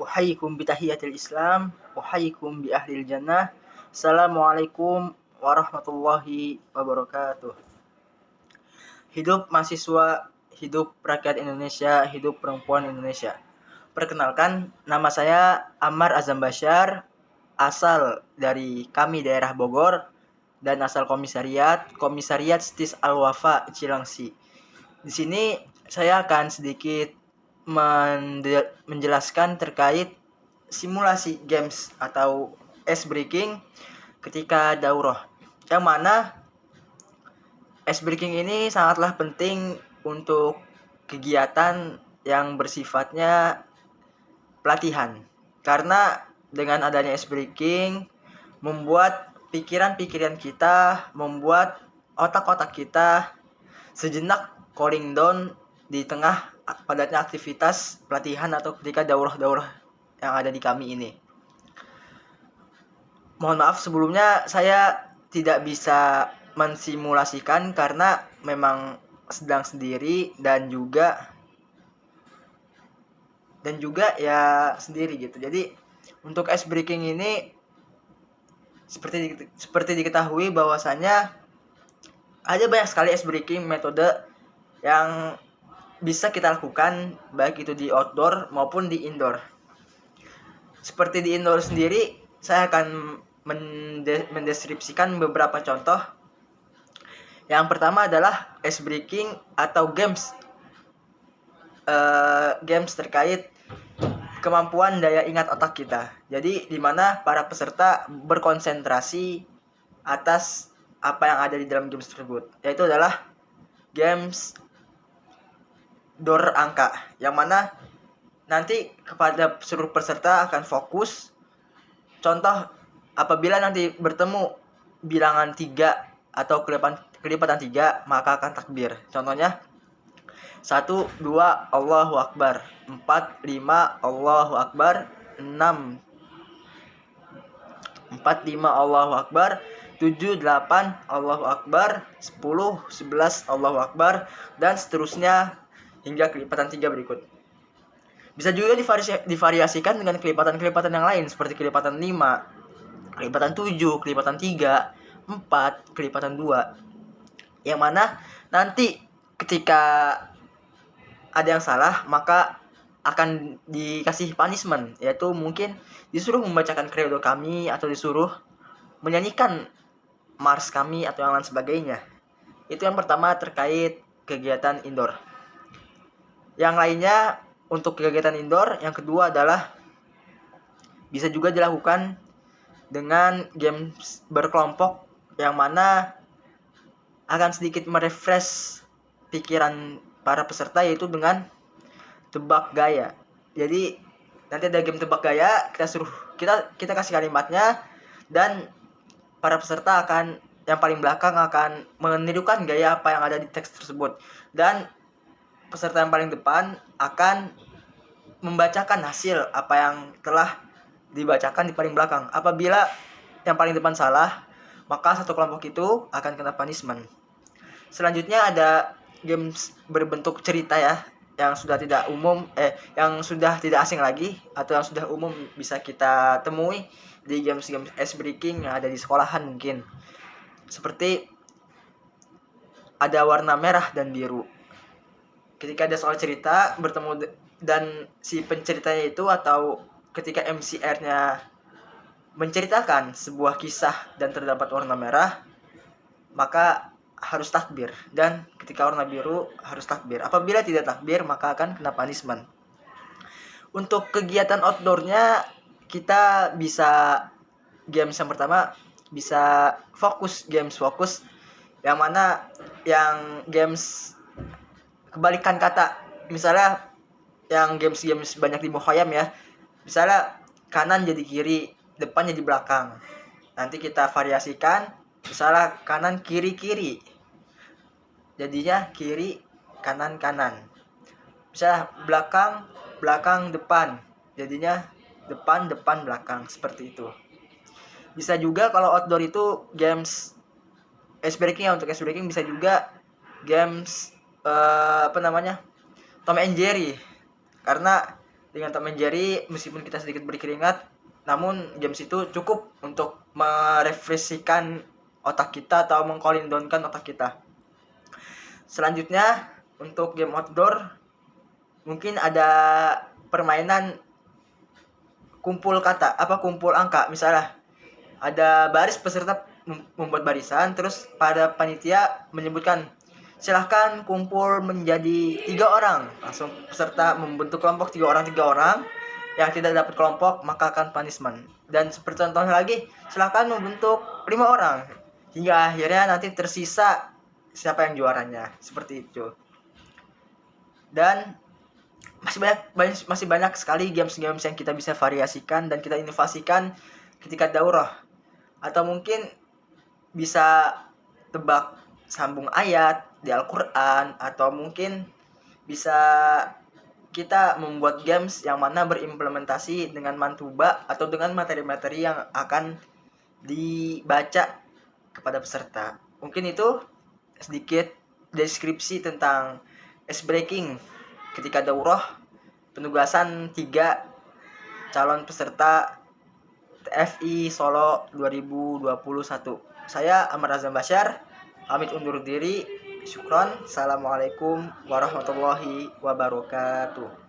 Uhayyikum bitahiyatil Islam, uhayyikum bi ahlil jannah. Assalamualaikum warahmatullahi wabarakatuh. Hidup mahasiswa, hidup rakyat Indonesia, hidup perempuan Indonesia. Perkenalkan, nama saya Ammar Azam Basyar, asal dari kami daerah Bogor dan asal Komisariat Stis Al-Wafa Cilangsi. Di sini saya akan sedikit menjelaskan terkait simulasi games atau ice breaking ketika daurah. Yang mana ice breaking ini sangatlah penting untuk kegiatan yang bersifatnya pelatihan. Karena dengan adanya ice breaking membuat pikiran-pikiran kita, membuat otak-otak kita sejenak cooling down di tengah padatnya aktivitas pelatihan atau ketika daurah-daurah yang ada di kami ini. Mohon maaf sebelumnya saya tidak bisa mensimulasikan karena memang sedang sendiri dan juga ya sendiri gitu. Jadi untuk ice breaking ini seperti diketahui bahwasanya ada banyak sekali ice breaking metode yang bisa kita lakukan baik itu di outdoor maupun di indoor. Seperti di indoor sendiri, saya akan mendeskripsikan beberapa contoh. Yang pertama adalah ice breaking atau games terkait kemampuan daya ingat otak kita. Jadi di mana para peserta berkonsentrasi atas apa yang ada di dalam games tersebut, yaitu adalah games door angka, yang mana nanti kepada seluruh peserta akan fokus. Contoh, apabila nanti bertemu bilangan 3 atau kelipatan 3, maka akan takbir. Contohnya 1, 2, Allahu Akbar, 4, 5, Allahu Akbar, 6, 4, 5, Allahu Akbar, 7, 8, Allahu Akbar, 10, 11, Allahu Akbar, dan seterusnya hingga kelipatan 3 berikut. Bisa juga divariasikan dengan kelipatan-kelipatan yang lain seperti kelipatan 5, kelipatan 7, kelipatan 3, 4, kelipatan 2. Yang mana nanti ketika ada yang salah maka akan dikasih punishment, yaitu mungkin disuruh membacakan kredo kami atau disuruh menyanyikan mars kami atau yang lain sebagainya. Itu yang pertama terkait kegiatan indoor. Yang lainnya untuk kegiatan indoor, yang kedua adalah bisa juga dilakukan dengan games berkelompok yang mana akan sedikit merefresh pikiran para peserta, yaitu dengan tebak gaya. Jadi nanti ada game tebak gaya, kita kasih kalimatnya dan para peserta akan yang paling belakang akan menirukan gaya apa yang ada di teks tersebut, dan peserta yang paling depan akan membacakan hasil apa yang telah dibacakan di paling belakang. Apabila yang paling depan salah, maka satu kelompok itu akan kena punishment. Selanjutnya ada games berbentuk cerita ya, yang sudah tidak umum, yang sudah tidak asing lagi atau yang sudah umum bisa kita temui di games ice breaking yang ada di sekolahan mungkin. Seperti ada warna merah dan biru. Ketika ada soal cerita bertemu dan si penceritanya itu atau ketika MCR-nya menceritakan sebuah kisah dan terdapat warna merah, maka harus takbir, dan ketika warna biru harus takbir. Apabila tidak takbir maka akan kena punishment. Untuk kegiatan outdoornya kita bisa games yang pertama bisa games fokus, yang mana yang games kebalikan kata. Misalnya yang games banyak di Mukhayam ya, misalnya kanan jadi kiri, depan jadi belakang. Nanti kita variasikan, misalnya kanan kiri kiri, jadinya kiri kanan kanan. Misalnya belakang belakang depan, jadinya depan depan belakang, seperti itu. Bisa juga kalau outdoor itu games ice breaking, untuk ice breaking bisa juga games Tom and Jerry, karena dengan Tom and Jerry, meskipun kita sedikit berkeringat, namun games itu cukup untuk merefreshkan otak kita atau meng-cooling down-kan otak kita. Selanjutnya untuk game outdoor mungkin ada permainan kumpul angka. Misalnya ada baris, peserta membuat barisan, terus pada panitia menyebutkan silahkan kumpul menjadi 3 orang. Langsung peserta membentuk kelompok 3 orang. Yang tidak dapat kelompok maka akan punishment. Dan seperti contohnya lagi, silahkan membentuk 5 orang hingga akhirnya nanti tersisa siapa yang juaranya. Seperti itu. Dan masih banyak sekali games-games yang kita bisa variasikan dan kita inovasikan ketika daurah. Atau mungkin bisa tebak sambung ayat di Al-Quran, atau mungkin bisa kita membuat games yang mana berimplementasi dengan mantuba atau dengan materi-materi yang akan dibaca kepada peserta. Mungkin itu sedikit deskripsi tentang ice breaking ketika daurah, penugasan 3 calon peserta TFI Solo 2021. Saya Ahmad Azam Basyar, pamit undur diri. Syukron. Assalamualaikum warahmatullahi wabarakatuh.